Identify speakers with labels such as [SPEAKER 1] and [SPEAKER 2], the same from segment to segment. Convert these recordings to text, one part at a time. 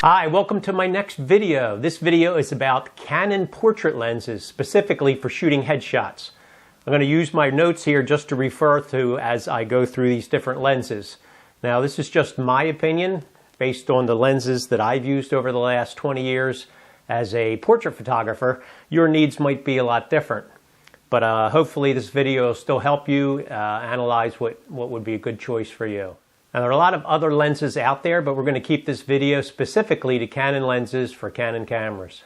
[SPEAKER 1] Hi, welcome to my next video. This video is about Canon portrait lenses, specifically for shooting headshots. I'm going to use my notes here just to refer to as I go through these different lenses. Now, this is just my opinion based on the lenses that I've used over the last 20 years as a portrait photographer. Your needs might be a lot different, but hopefully this video will still help you analyze what would be a good choice for you. Now, there are a lot of other lenses out there, but we're going to keep this video specifically to Canon lenses for Canon cameras.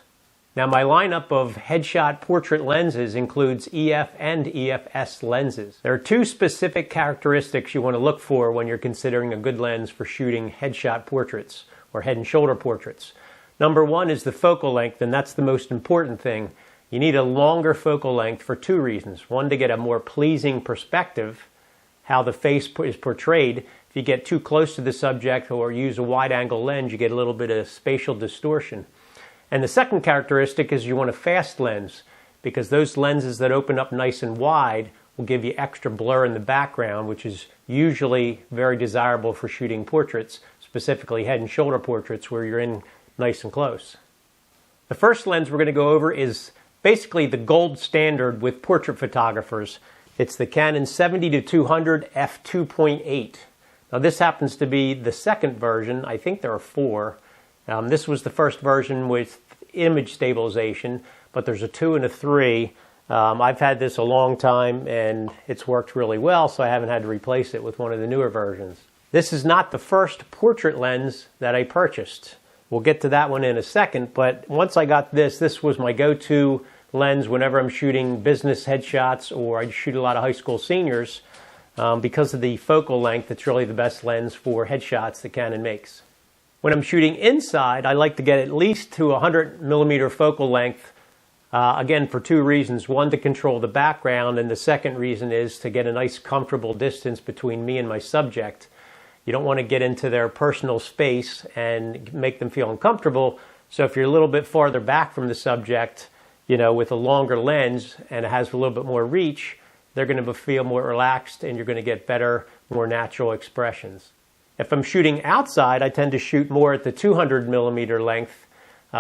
[SPEAKER 1] Now, my lineup of headshot portrait lenses includes EF and EFS lenses. There are two specific characteristics you want to look for when you're considering a good lens for shooting headshot portraits or head and shoulder portraits. Number one is the focal length, and that's the most important thing. You need a longer focal length for two reasons. One, to get a more pleasing perspective, how the face is portrayed. If you get too close to the subject or use a wide-angle lens, you get a little bit of spatial distortion. And the second characteristic is you want a fast lens, because those lenses that open up nice and wide will give you extra blur in the background, which is usually very desirable for shooting portraits, specifically head and shoulder portraits where you're in nice and close. The first lens we're going to go over is basically the gold standard with portrait photographers. It's the Canon 70-200 f2.8. Now, this happens to be the second version. I think there are four. This was the first version with image stabilization, but there's a 2 and a 3. I've had this a long time, and it's worked really well, so I haven't had to replace it with one of the newer versions. This is not the first portrait lens that I purchased. We'll get to that one in a second, but once I got this was my go-to lens whenever I'm shooting business headshots or I shoot a lot of high school seniors. Because of the focal length, it's really the best lens for headshots that Canon makes. When I'm shooting inside, I like to get at least to 100 millimeter focal length, again for two reasons. One, to control the background, and the second reason is to get a nice comfortable distance between me and my subject. You don't want to get into their personal space and make them feel uncomfortable, so if you're a little bit farther back from the subject, with a longer lens and it has a little bit more reach, they're going to feel more relaxed and you're going to get better, more natural expressions. If I'm shooting outside, I tend to shoot more at the 200 millimeter length,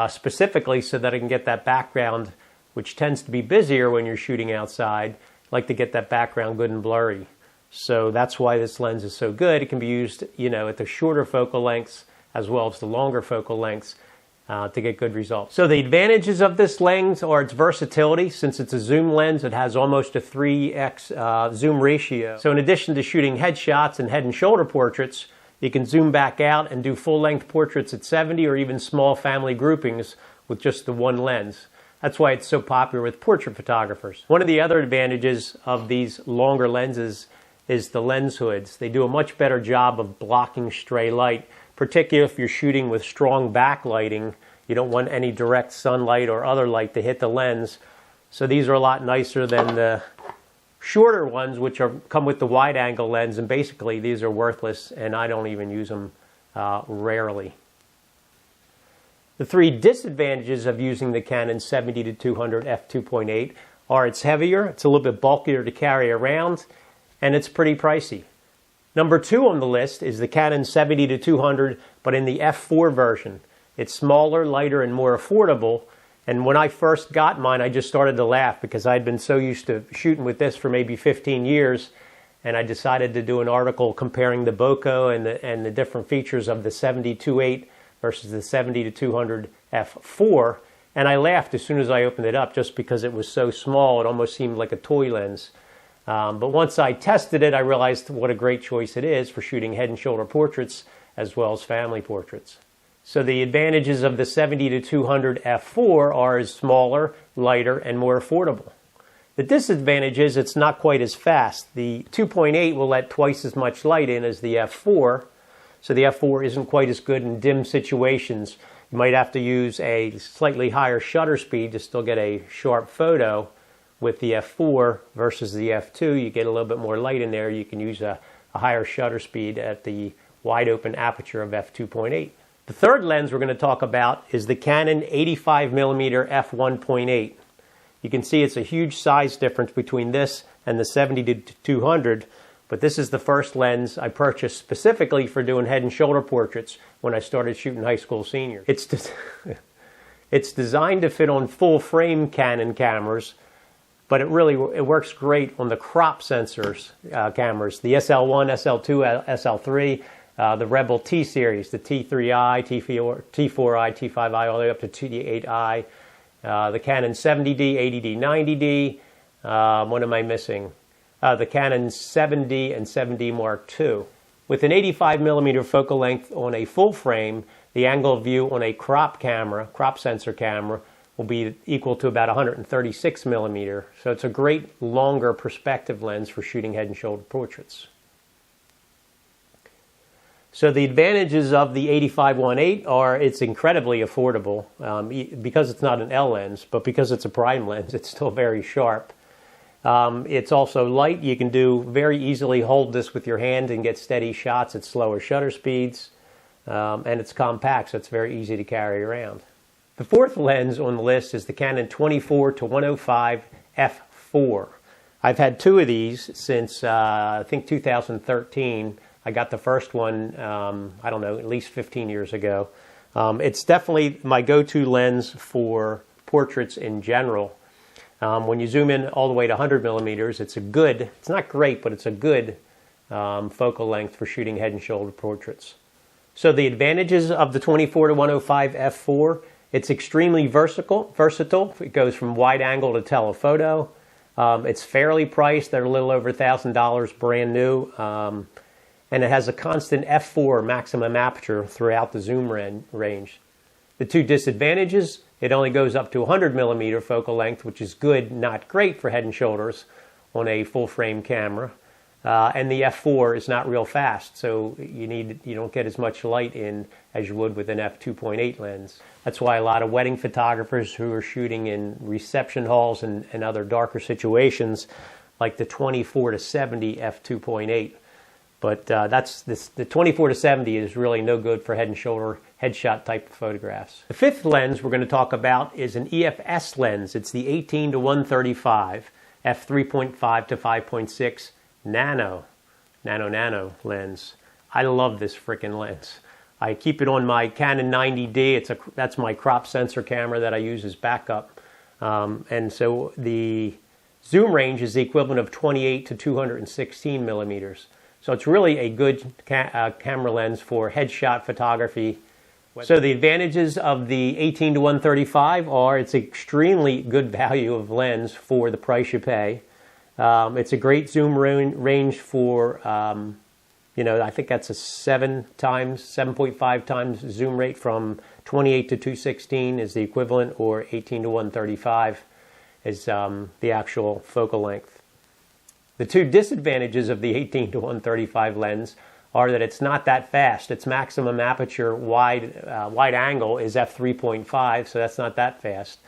[SPEAKER 1] specifically so that I can get that background, which tends to be busier when you're shooting outside. I like to get that background good and blurry. So that's why this lens is so good. It can be used, at the shorter focal lengths as well as the longer focal lengths to get good results. So the advantages of this lens are its versatility. Since it's a zoom lens, it has almost a 3x zoom ratio. So in addition to shooting headshots and head and shoulder portraits, you can zoom back out and do full-length portraits at 70 or even small family groupings with just the one lens. That's why it's so popular with portrait photographers. One of the other advantages of these longer lenses is the lens hoods. They do a much better job of blocking stray light, particularly if you're shooting with strong backlighting. You don't want any direct sunlight or other light to hit the lens. So these are a lot nicer than the shorter ones, which come with the wide-angle lens, and basically these are worthless, and I don't even use them rarely. The three disadvantages of using the Canon 70-200 f2.8 are it's heavier, it's a little bit bulkier to carry around, and it's pretty pricey. Number 2 on the list is the Canon 70-200, but in the f4 version. It's smaller, lighter, and more affordable. And when I first got mine, I just started to laugh because I'd been so used to shooting with this for maybe 15 years, and I decided to do an article comparing the bokeh and the different features of the 70-2.8 versus the 70-200 f4, and I laughed as soon as I opened it up just because it was so small. It almost seemed like a toy lens. But once I tested it, I realized what a great choice it is for shooting head and shoulder portraits as well as family portraits. So the advantages of the 70-200 f4 are it's smaller, lighter, and more affordable. The disadvantage is it's not quite as fast. The 2.8 will let twice as much light in as the f4, so the f4 isn't quite as good in dim situations. You might have to use a slightly higher shutter speed to still get a sharp photo. With the f4 versus the f2, you get a little bit more light in there. You can use a higher shutter speed at the wide open aperture of f2.8. The third lens we're going to talk about is the Canon 85mm f1.8. You can see it's a huge size difference between this and the 70-200, But this is the first lens I purchased specifically for doing head and shoulder portraits when I started shooting high school seniors. It's designed to fit on full frame Canon cameras, but it works great on the crop sensors cameras, the SL1, SL2, SL3, the Rebel T series, the T3i, T4i, T5i, all the way up to T8i, the Canon 70D, 80D, 90D. What am I missing? The Canon 7D and 7D Mark II. With an 85mm focal length on a full frame, the angle of view on a crop sensor camera, will be equal to about 136mm. So it's a great longer perspective lens for shooting head and shoulder portraits. So the advantages of the 85-1.8 are it's incredibly affordable because it's not an L lens, but because it's a prime lens, it's still very sharp. It's also light. You can very easily hold this with your hand and get steady shots at slower shutter speeds. And it's compact, so it's very easy to carry around. The fourth lens on the list is the Canon 24-105 f4. I've had two of these since I think 2013. I got the first one, I don't know, at least 15 years ago. It's definitely my go-to lens for portraits in general. When you zoom in all the way to 100mm, it's not great, but it's a good focal length for shooting head and shoulder portraits. So the advantages of the 24-105 f4, it's extremely versatile. It goes from wide angle to telephoto. It's fairly priced. They're a little over $1,000 brand new. And it has a constant f4 maximum aperture throughout the zoom range. The two disadvantages, it only goes up to 100mm focal length, which is good, not great for head and shoulders on a full frame camera. And the f4 is not real fast, so you don't get as much light in as you would with an f2.8 lens. That's why a lot of wedding photographers who are shooting in reception halls and other darker situations like the 24-70 f2.8. But the 24-70 is really no good for head and shoulder headshot type of photographs. The fifth lens we're going to talk about is an EFS lens. It's the 18-135 f3.5 to 5.6 nano lens. I love this freaking lens. I keep it on my Canon 90D. That's my crop sensor camera that I use as backup. And so the zoom range is the equivalent of 28 to 216 millimeters. So it's really a good camera lens for headshot photography. So the advantages of the 18-135 are it's extremely good value of lens for the price you pay. It's a great zoom range for, I think that's a 7.5 times zoom rate from 28 to 216 is the equivalent, or 18-135 is the actual focal length. The two disadvantages of the 18-135 lens are that it's not that fast. Its maximum aperture wide angle is f3.5, so that's not that fast.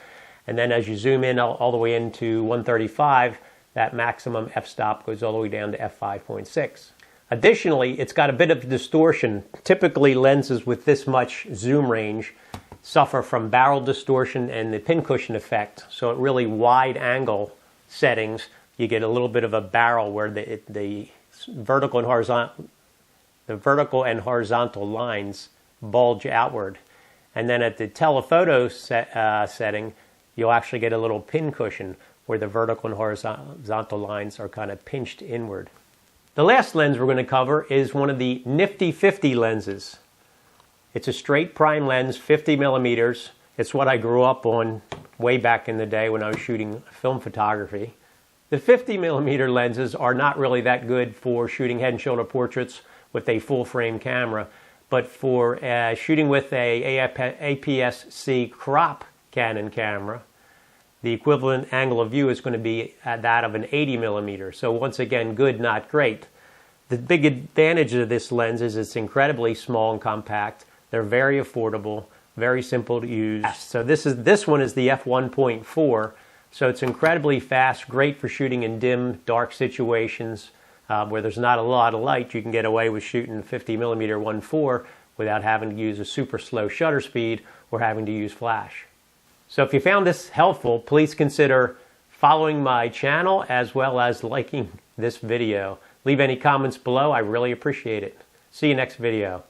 [SPEAKER 1] And then as you zoom in all the way into 135, that maximum f-stop goes all the way down to f5.6. Additionally, it's got a bit of distortion. Typically, lenses with this much zoom range suffer from barrel distortion and the pincushion effect. So at really wide angle settings, you get a little bit of a barrel where the vertical and horizontal lines bulge outward. And then at the telephoto setting, you'll actually get a little pincushion where the vertical and horizontal lines are kind of pinched inward. The last lens we're going to cover is one of the Nifty 50 lenses. It's a straight prime lens, 50 millimeters. It's what I grew up on way back in the day when I was shooting film photography. The 50 millimeter lenses are not really that good for shooting head and shoulder portraits with a full frame camera, but for shooting with a APS-C crop Canon camera, the equivalent angle of view is going to be at that of an 80 millimeter. So once again, good, not great. The big advantage of this lens is it's incredibly small and compact. They're very affordable, very simple to use. So this one is the f1.4. So it's incredibly fast, great for shooting in dim, dark situations where there's not a lot of light. You can get away with shooting 50 millimeter 1.4 without having to use a super slow shutter speed or having to use flash. So if you found this helpful, please consider following my channel as well as liking this video. Leave any comments below. I really appreciate it. See you next video.